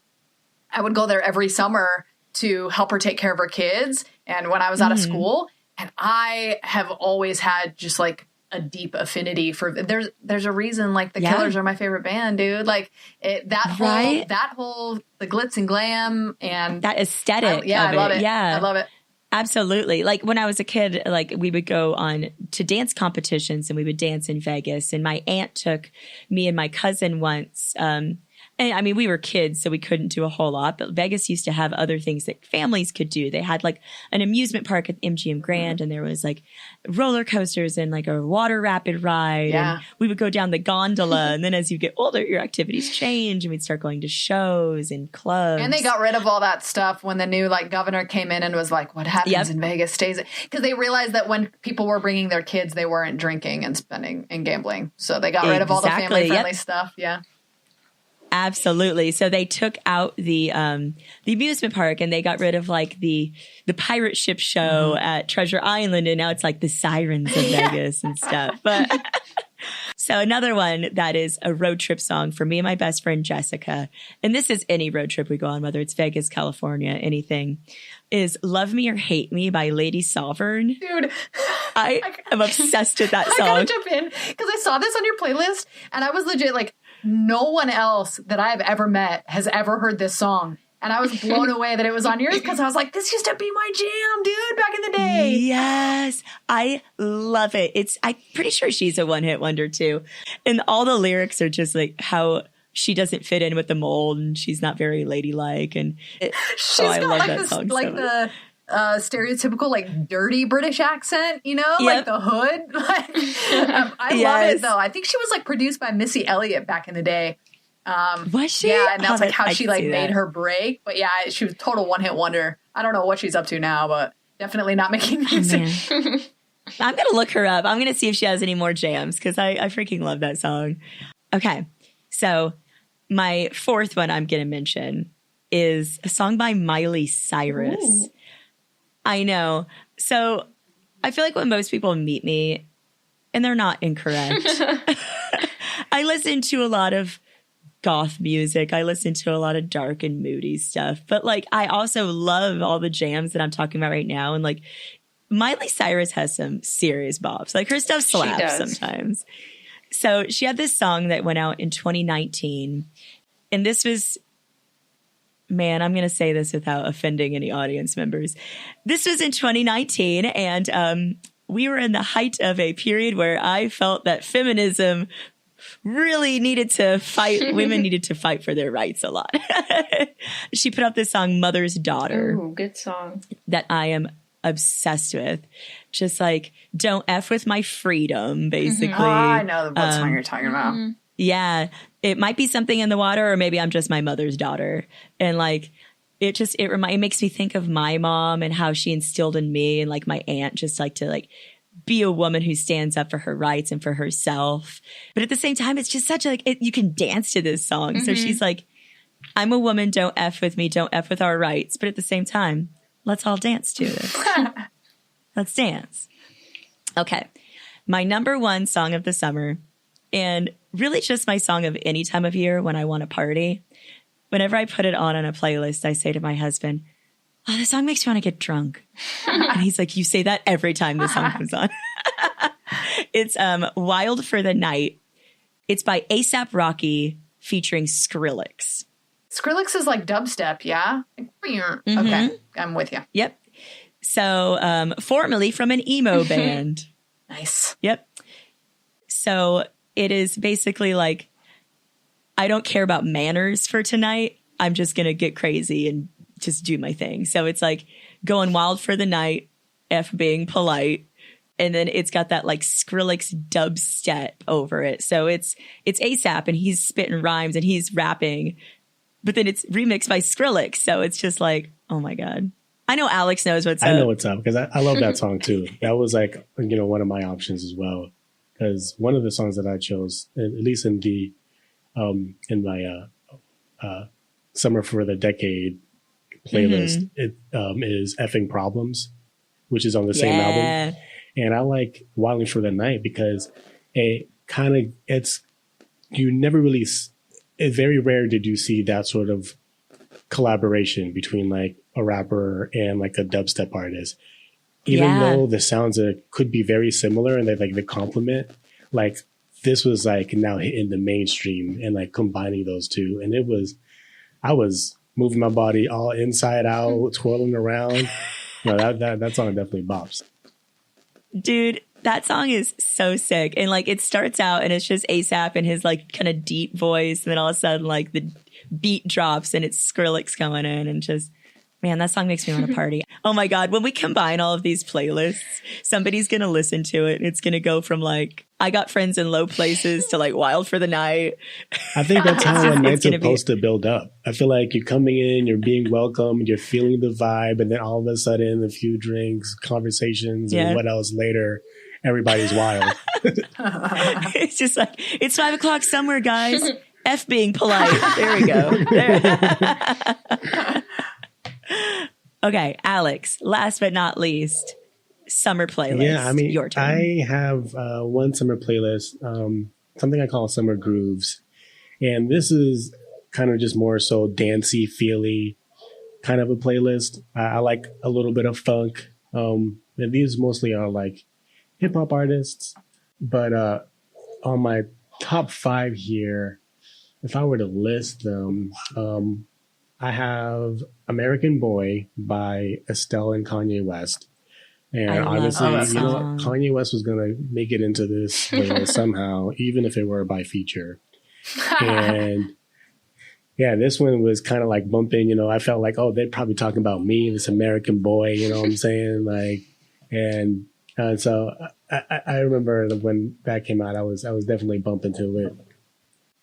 I would go there every summer to help her take care of her kids. And when I was out of school, and I have always had just like a deep affinity for, there's a reason like the Killers are my favorite band, dude. Like that whole the glitz and glam and that aesthetic. I love it. Yeah, I love it. Absolutely. Like when I was a kid, like we would go on to dance competitions and we would dance in Vegas. And my aunt took me and my cousin once. And I mean, we were kids, so we couldn't do a whole lot, but Vegas used to have other things that families could do. They had like an amusement park at MGM Grand, and there was like roller coasters and like a water rapid ride. Yeah. And we would go down the gondola. And then as you get older, your activities change and we'd start going to shows and clubs. And they got rid of all that stuff when the new like governor came in and was like, what happens in Vegas stays. Because they realized that when people were bringing their kids, they weren't drinking and spending and gambling. So they got rid of all the family friendly stuff. Yeah. Absolutely. So they took out the amusement park and they got rid of like the pirate ship show at Treasure Island, and now it's like the Sirens of Vegas and stuff. But so another one that is a road trip song for me and my best friend Jessica, and this is any road trip we go on, whether it's Vegas, California, anything, is Love Me or Hate Me by Lady Sovereign. Dude, I am obsessed with that song. I gotta jump in because I saw this on your playlist and I was legit like, no one else that I've ever met has ever heard this song. And I was blown away that it was on yours because I was like, this used to be my jam, dude, back in the day. Yes, I love it. I'm pretty sure she's a one-hit wonder too. And all the lyrics are just like how she doesn't fit in with the mold and she's not very ladylike. And I love like that song like so much. The stereotypical like dirty British accent, you know, like the hood. Like, I love it though. I think she was like produced by Missy Elliott back in the day. Was she? Yeah, and that's like how I she can like see made that. her break. But yeah, she was total one hit wonder. I don't know what she's up to now, but definitely not making music. I'm gonna look her up. I'm gonna see if she has any more jams because I freaking love that song. Okay, so my fourth one I'm gonna mention is a song by Miley Cyrus. Ooh. I know. So I feel like when most people meet me, and they're not incorrect, I listen to a lot of goth music. I listen to a lot of dark and moody stuff. But like, I also love all the jams that I'm talking about right now. And like, Miley Cyrus has some serious bops. Like, her stuff slaps sometimes. So she had this song that went out in 2019. And this was, man, I'm going to say this without offending any audience members. This was in 2019. And we were in the height of a period where I felt that feminism really needed to fight. Women needed to fight for their rights a lot. She put out this song, Mother's Daughter. Ooh, good song. That I am obsessed with. Just like, don't F with my freedom, basically. Oh, I know what song you're talking about. Yeah. It might be something in the water, or maybe I'm just my mother's daughter. And like, it makes me think of my mom and how she instilled in me, and like my aunt, just like to like be a woman who stands up for her rights and for herself. But at the same time, it's just such a, like, you can dance to this song. So she's like, I'm a woman, don't F with me, don't F with our rights. But at the same time, let's all dance to this. Let's dance. Okay. My number one song of the summer, and really just my song of any time of year when I want to party. Whenever I put it on a playlist, I say to my husband, oh, this song makes me want to get drunk. And he's like, you say that every time this song comes on. It's Wild for the Night. It's by A$AP Rocky featuring Skrillex. Skrillex is like dubstep, yeah? Okay, I'm with you. Yep. So formerly from an emo band. Nice. Yep. So it is basically like, I don't care about manners for tonight. I'm just going to get crazy and just do my thing. So it's like going wild for the night, F being polite. And then it's got that like Skrillex dubstep over it. So it's A$AP and he's spitting rhymes and he's rapping, but then it's remixed by Skrillex. So it's just like, oh my God. I know Alex knows what's up. I know what's up because I love that song too. That was like, one of my options as well. Because one of the songs that I chose, at least in the in my Summer for the Decade playlist, it is Effing Problems, which is on the same album. And I like Wilding for the Night because it's very rare did you see that sort of collaboration between like a rapper and like a dubstep artist. Even though the sounds could be very similar and they complement, like this was like now hitting the mainstream and like combining those two. And I was moving my body all inside out, twirling around. That song definitely bops. Dude, that song is so sick. And like it starts out and it's just A$AP and his like kind of deep voice. And then all of a sudden like the beat drops and it's Skrillex coming in and just, man, that song makes me want to party. Oh my God. When we combine all of these playlists, somebody's going to listen to it. It's going to go from like, I Got Friends in Low Places to like Wild for the Night. I think that's how a night's supposed to build up. I feel like you're coming in, you're being welcomed, you're feeling the vibe. And then all of a sudden, a few drinks, conversations, and what else later, everybody's wild. It's just like, it's 5 o'clock somewhere, guys. F being polite. There we go. There. Okay, Alex, last but not least, summer playlist. Yeah, I mean, your turn. I have one summer playlist, something I call Summer Grooves. And this is kind of just more so dancey, feely kind of a playlist. I like a little bit of funk. And these mostly are like hip hop artists. But on my top 5 here, if I were to list them, I have American Boy by Estelle and Kanye West. And obviously, Kanye West was going to make it into this playlist somehow, even if it were by feature. And yeah, this one was kind of like bumping, I felt like, oh, they're probably talking about me, this American boy, you know what I'm saying? Like, and so I remember when that came out, I was definitely bumping to it.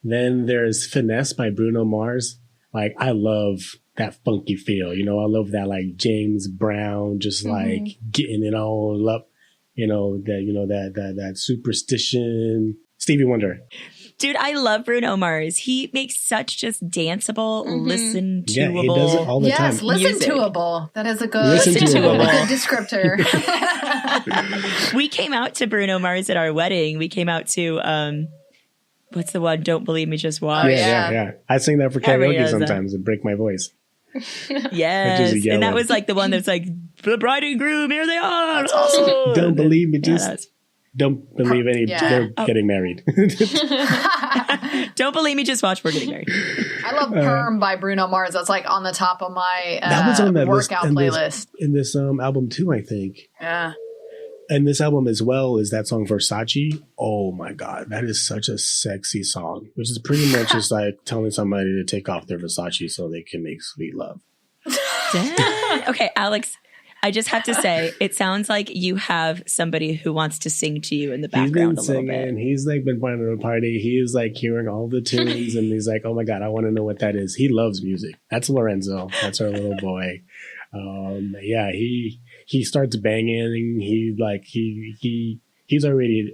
Then there's Finesse by Bruno Mars. Like, I love that funky feel, I love that like James Brown, just like getting it all up, that superstition. Stevie Wonder. Dude, I love Bruno Mars. He makes such just danceable, listen to-able. Yeah, he does it all the time. Yes, listen to-able. That is a good descriptor. We came out to Bruno Mars at our wedding. We came out to What's the one? Don't believe me, just watch. Oh, Yeah. I sing that for Everybody karaoke knows that. sometimes and break my voice. Yes. Just And that yelling. was like the one that's like, the bride and groom, here they are. That's awesome. Oh! Don't believe me, Yeah, just don't believe any. Yeah. They're getting married. Don't believe me, just watch. We're getting married. I love Perm by Bruno Mars. That's like on the top of my That was on that workout playlist. in this album too, I think. Yeah. And this album as well is that song Versace. Oh my God, that is such a sexy song, which is pretty much just like telling somebody to take off their Versace so they can make sweet love. Okay, Alex, I just have to say, it sounds like you have somebody who wants to sing to you in the He's background been a little singing. bit. He's like been part of the party. He is like hearing all the tunes and he's like, oh my God, I want to know what that is. He loves music. That's Lorenzo. That's our little boy. Yeah, he starts banging. He's already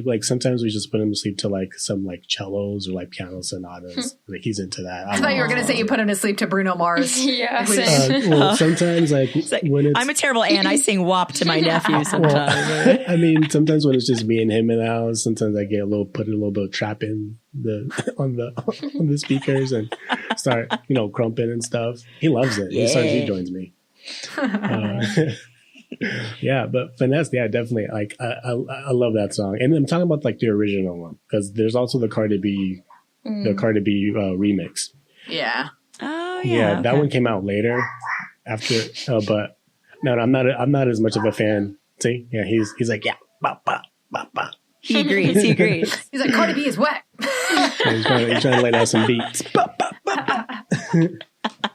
like sometimes we just put him to sleep to like some like cellos or like piano sonatas. Like he's into that. I thought you were going to say you put him to sleep to Bruno Mars. Yeah, same. Well, sometimes like, when it's I'm a terrible aunt. I sing WAP to my nephew sometimes. I mean, sometimes when it's just me and him in the house, sometimes I get put a little bit of trap in on the speakers and start, crumping and stuff. He loves it. He joins me. Yeah, but Finesse, yeah, definitely. Like, I love that song, and I'm talking about like the original one because there's also the Cardi B remix. Yeah. Oh Yeah, that okay. one came out later after, but no, I'm not as much of a fan. See, yeah, he's like, yeah, ba ba ba ba. He agrees. He's like, Cardi B is wet. Yeah, he's trying to lay down some beats. Ba, ba, ba, ba.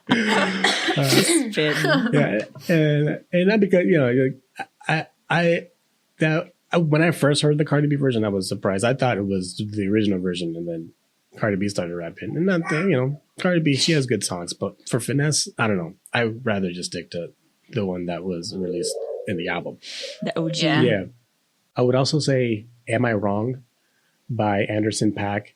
Yeah, and not because when I first heard the Cardi B version, I was surprised. I thought it was the original version, and then Cardi B started rapping. And not that, Cardi B, she has good songs, but for Finesse, I don't know. I'd rather just stick to the one that was released in the album. The OG. Yeah. I would also say "Am I Wrong" by Anderson .Paak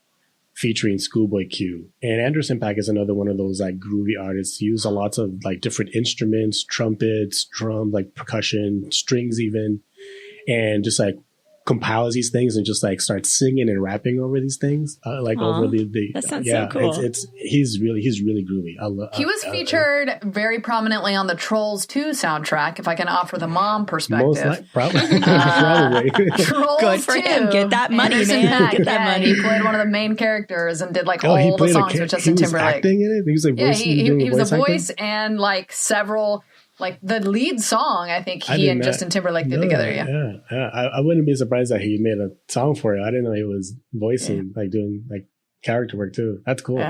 featuring Schoolboy Q. And Anderson .Paak is another one of those like groovy artists. He uses lots of like different instruments, trumpets, drums, like percussion, strings even, and just like compiles these things and just like starts singing and rapping over these things. Over the that sounds so cool. He's really groovy. He was featured very prominently on the Trolls 2 soundtrack, if I can offer the mom perspective. Probably. Trolls Good for 2, him. Get that money, Anderson man. .Paak, Get that money. He played one of the main characters and did like He all the played songs with Justin he was Timberlake. acting in it? He was like Yeah, voicing, he was a voice acting? and like several, like the lead song, I think I he did and not Justin Timberlake did together. Yeah. I wouldn't be surprised that he made a song for it. I didn't know he was voicing, like doing like character work too. That's cool.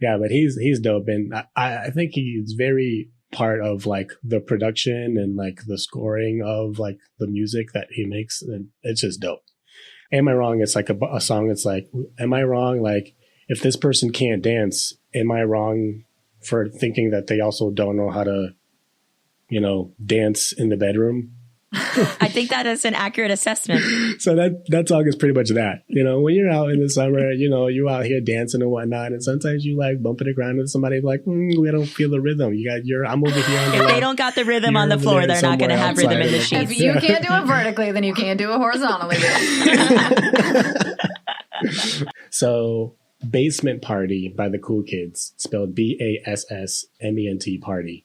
Yeah, but he's dope, and I think he's very part of like the production and like the scoring of like the music that he makes, and it's just dope. Am I Wrong? It's like a song. It's like, am I wrong? Like, if this person can't dance, am I wrong for thinking that they also don't know how to, dance in the bedroom? I think that is an accurate assessment. So that song is pretty much that. When you're out in the summer, you're out here dancing and whatnot, and sometimes you like bumping the ground with somebody like, we don't feel the rhythm. I'm over here on the If left. they don't got the rhythm on the floor, they're not going to have rhythm in the sheets. If you can't do it vertically, then you can't do it horizontally. So Basement Party by the Cool Kids, spelled BASSMENT Party,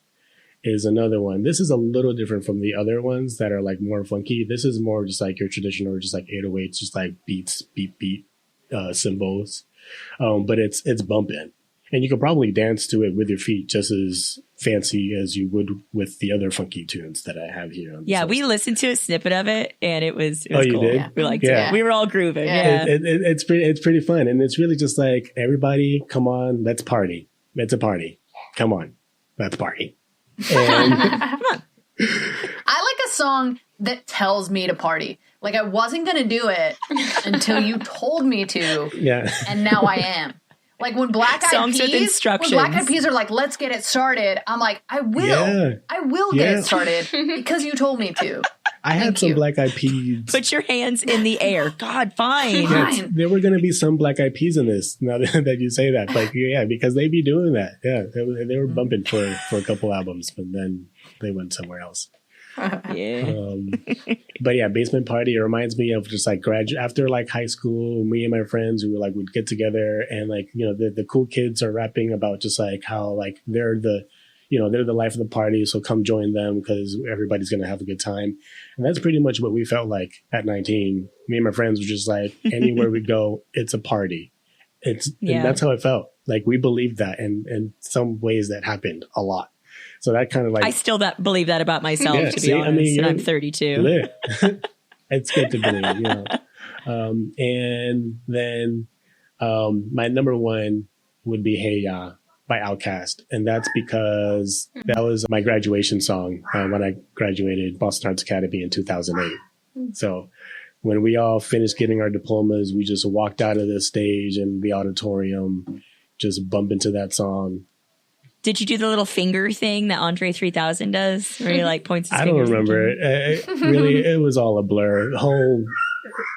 is another one. This is a little different from the other ones that are like more funky. This is more just like your traditional, just like 808s, just like beats, beat, cymbals. But it's bumping. And you could probably dance to it with your feet just as fancy as you would with the other funky tunes that I have here. Yeah, we listened to a snippet of it, and it was you cool. did? Yeah. We liked Yeah. it. We were all grooving. Yeah. It's pretty fun. And it's really just like, everybody, come on, let's party. It's a party. Come on, let's party. And I like a song that tells me to party. Like, I wasn't going to do it until you told me to. Yeah. And now I am. Like when Black Eyed Songs with Peas, instructions. when Black Eyed Peas are like, let's get it started. I'm like, I will get it started because you told me to. I had some Black Eyed Peas. Put your hands in the air. God, fine. Yes, there were going to be some Black Eyed Peas in this. Now that you say that, like, yeah, because they be doing that. Yeah, they were bumping for a couple albums, but then they went somewhere else. Yeah. But yeah, Basement Party, it reminds me of just like after like high school, me and my friends, we'd get together and like, you know, the cool kids are rapping about just like how like they're the life of the party. So come join them because everybody's going to have a good time. And that's pretty much what we felt like at 19. Me and my friends were just like, anywhere we go, it's a party. And that's how it felt. Like we believed that. And in some ways that happened a lot. So that kind of like, I still believe that about myself, to be honest. I mean, and I'm 32. Lit. It's good to believe, you know. And then my number one would be Hey Ya by Outkast. And that's because that was my graduation song when I graduated Boston Arts Academy in 2008. So when we all finished getting our diplomas, we just walked out of the stage and the auditorium, just bump into that song. Did you do the little finger thing that Andre 3000 does, where he like points his I don't fingers? remember it. Really, it was all a blur. The whole,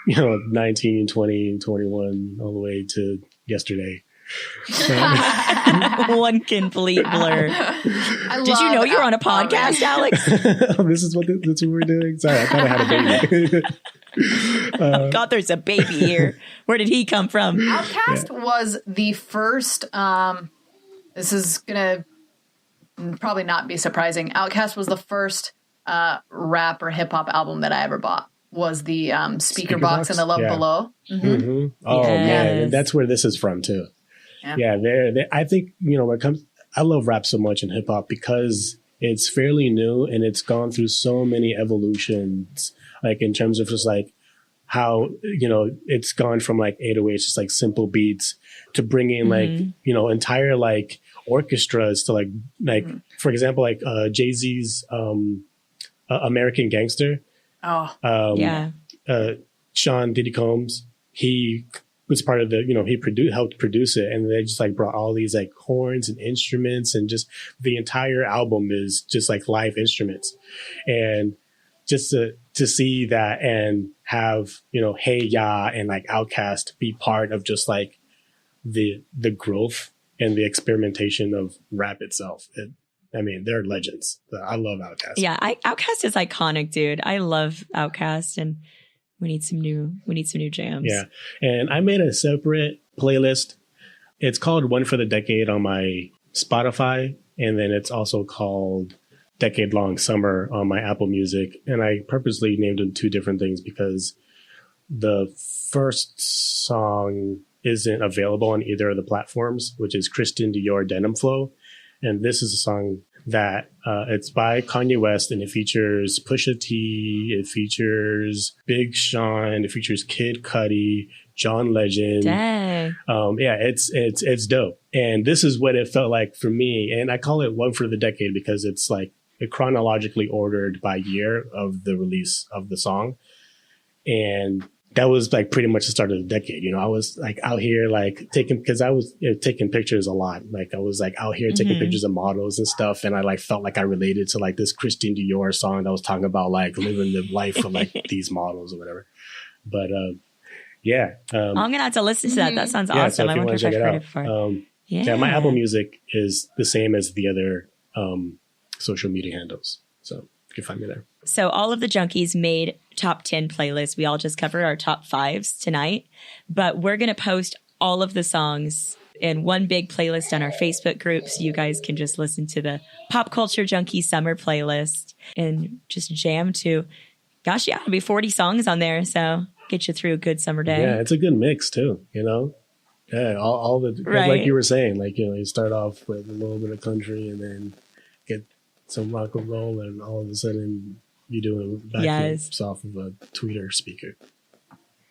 19, 20, 21, all the way to yesterday. One complete blur. Did you know you were on a podcast, Alex? This is what we're doing? Sorry, I thought I had a baby. God, there's a baby here. Where did he come from? Outkast was the first... this is going to probably not be surprising. Outkast was the first rap or hip-hop album that I ever bought. Was the Speaker Box and the Love Below. Mm-hmm. Mm-hmm. Oh, man. That's where this is from, too. Yeah, I think, I love rap so much in hip-hop because it's fairly new and it's gone through so many evolutions, like in terms of just like how, it's gone from like 808s, just like simple beats, to bringing like, entire like orchestras to like for example, like Jay-Z's American Gangster. Sean Diddy Combs, he was part of he helped produce it, and they just like brought all these like horns and instruments, and just the entire album is just like live instruments. And just to see that and have, Hey Ya and like Outkast be part of just like the growth and the experimentation of rap itself. They're legends. I love Outkast. Yeah, Outkast is iconic, dude. I love Outkast, and we need some new jams. Yeah, and I made a separate playlist. It's called One for the Decade on my Spotify, and then it's also called Decade Long Summer on my Apple Music. And I purposely named them two different things because the first song isn't available on either of the platforms, which is Christian Dior Denim Flow. And this is a song that it's by Kanye West, and it features Pusha T, it features Big Sean, it features Kid Cudi, John Legend. Dang. It's dope. And this is what it felt like for me. And I call it One for the Decade because it's like chronologically ordered by year of the release of the song. And that was like pretty much the start of the decade. I was like out here like because I was taking pictures a lot. Like I was like out here taking pictures of models and stuff. And I like felt like I related to like this Christian Dior song that was talking about like living the life of like these models or whatever. But I'm going to have to listen to that. That sounds awesome. So I wonder if I've heard it before. My Apple Music is the same as the other social media handles. So you can find me there. So all of the Junkies made top 10 playlists. We all just covered our top 5s tonight, but we're going to post all of the songs in one big playlist on our Facebook group. So you guys can just listen to the Pop Culture Junkie Summer playlist and just jam to, it'll be 40 songs on there. So get you through a good summer day. Yeah, it's a good mix too, Yeah, all the, right. Like you were saying, like, you start off with a little bit of country and then get some rock and roll, and all of a sudden you doing backflips off of a tweeter speaker.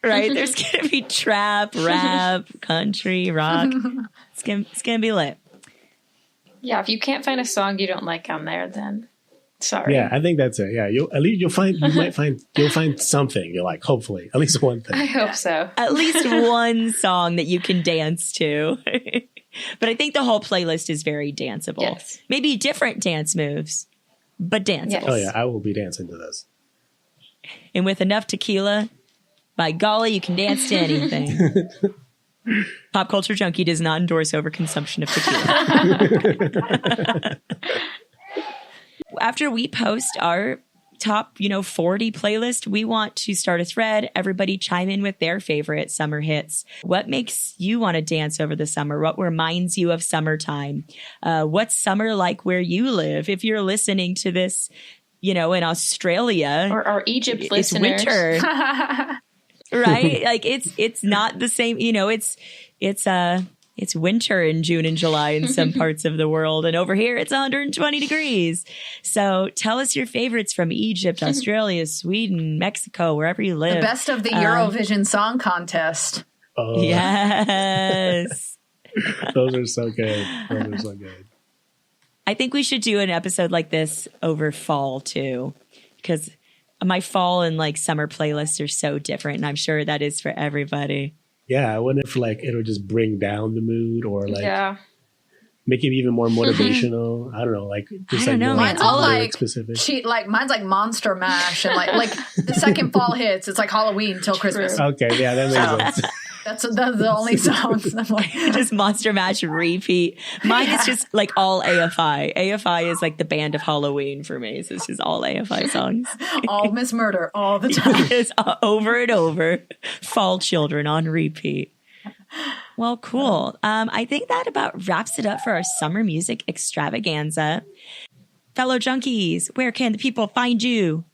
Right. There's going to be trap, rap, country, rock. It's going to be lit. Yeah. If you can't find a song you don't like on there, then sorry. Yeah. I think that's it. Yeah. You'll find something you like, hopefully, at least one thing. I hope so. At least one song that you can dance to. But I think the whole playlist is very danceable. Yes. Maybe different dance moves, but danceable. Yes. Oh yeah, I will be dancing to this. And with enough tequila, by golly, you can dance to anything. Pop Culture Junkie does not endorse overconsumption of tequila. After we post our top, 40 playlist. We want to start a thread. Everybody chime in with their favorite summer hits. What makes you want to dance over the summer? What reminds you of summertime? What's summer like where you live? If you're listening to this, in Australia or our Egypt it's listeners. Winter, right? Like it's not the same, it's winter in June and July in some parts of the world. And over here, it's 120 degrees. So tell us your favorites from Egypt, Australia, Sweden, Mexico, wherever you live. The best of the Eurovision Song Contest. Oh. Yes. Those are so good. I think we should do an episode like this over fall too, because my fall and like summer playlists are so different. And I'm sure that is for everybody. Yeah, I wonder if like it'll just bring down the mood or like make it even more motivational. I don't know, like just like mine's all like specific. Mine's like Monster Mash, and like the second fall hits, it's like Halloween till Christmas. Okay, yeah, that makes sense. That's the only songs. I'm like, just Monster Mash repeat. Mine is just like all AFI. AFI is like the band of Halloween for me. So it's just all AFI songs. All Miss Murder all the time. Just over and over. Fall Children on repeat. Well, cool. I think that about wraps it up for our summer music extravaganza. Fellow junkies, where can the people find you?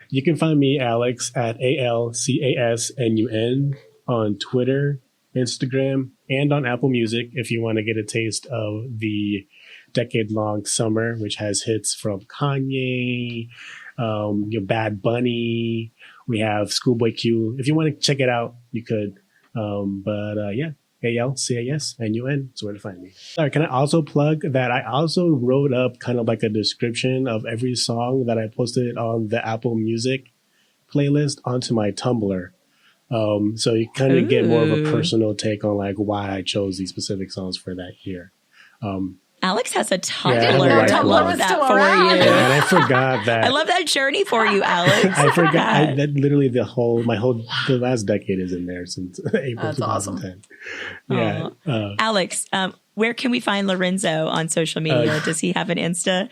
You can find me, Alex, at ALCASNUN. On Twitter, Instagram, and on Apple Music if you want to get a taste of the decade-long summer, which has hits from Kanye, Bad Bunny. We have Schoolboy Q. If you want to check it out, you could. Yeah, ALCASNUN is where to find me. Sorry, can I also plug that I also wrote up kind of like a description of every song that I posted on the Apple Music playlist onto my Tumblr. So you kind of get more of a personal take on like why I chose these specific songs for that year. Alex has a Tumblr. Yeah, I love that for you. Yeah, and I forgot that. I love that journey for you, Alex. I forgot that literally the last decade is in there since April 2010. Awesome. Yeah. Alex, where can we find Lorenzo on social media? Does he have an Insta?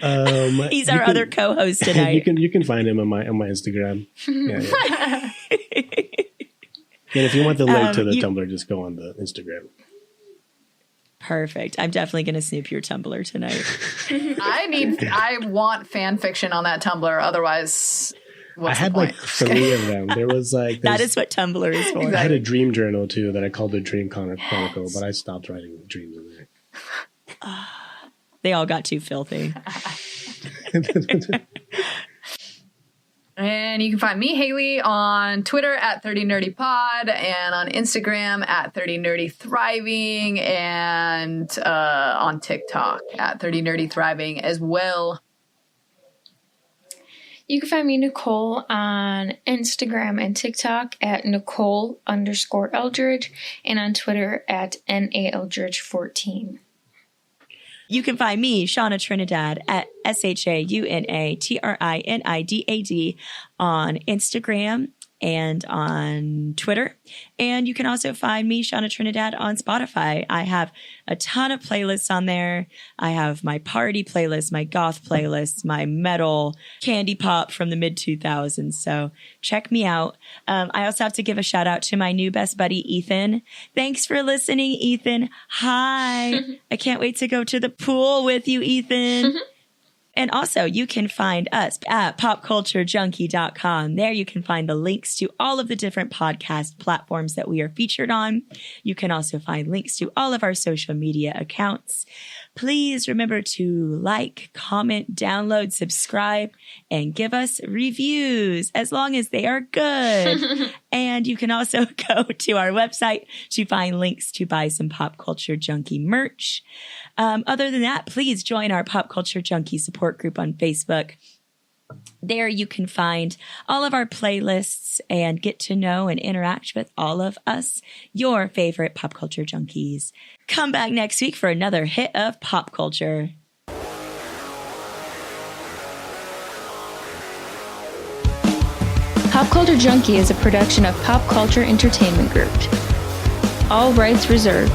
He's our other co-host tonight. You can find him on my Instagram. Yeah. And if you want the link to the Tumblr, just go on the Instagram. Perfect. I'm definitely going to snoop your Tumblr tonight. I want fan fiction on that Tumblr. Otherwise, I had like 3 of them. There was like that is what Tumblr is for. I had a dream journal too that I called the Dream Chronicle, but I stopped writing dreams in there. They all got too filthy. And you can find me, Haley, on Twitter at 30NerdyPod and on Instagram at 30NerdyThriving and on TikTok at 30NerdyThriving as well. You can find me, Nicole, on Instagram and TikTok at Nicole_Eldridge and on Twitter at NAEldridge14. You can find me, Shauna Trinidad, at SHAUNATRINIDAD on Instagram and on Twitter. And you can also find me, Shauna Trinidad, on Spotify. I have a ton of playlists on there. I have my party playlist, my goth playlist, my metal, candy pop from the mid-2000s. So check me out. I also have to give a shout out to my new best buddy, Ethan. Thanks for listening, Ethan. Hi. I can't wait to go to the pool with you, Ethan. And also, you can find us at popculturejunkie.com. There you can find the links to all of the different podcast platforms that we are featured on. You can also find links to all of our social media accounts. Please remember to like, comment, download, subscribe, and give us reviews as long as they are good. And you can also go to our website to find links to buy some Pop Culture Junkie merch. Other than that, please join our Pop Culture Junkie support group on Facebook. There you can find all of our playlists and get to know and interact with all of us, your favorite pop culture junkies. Come back next week for another hit of pop culture. Pop Culture Junkie is a production of Pop Culture Entertainment Group. All rights reserved.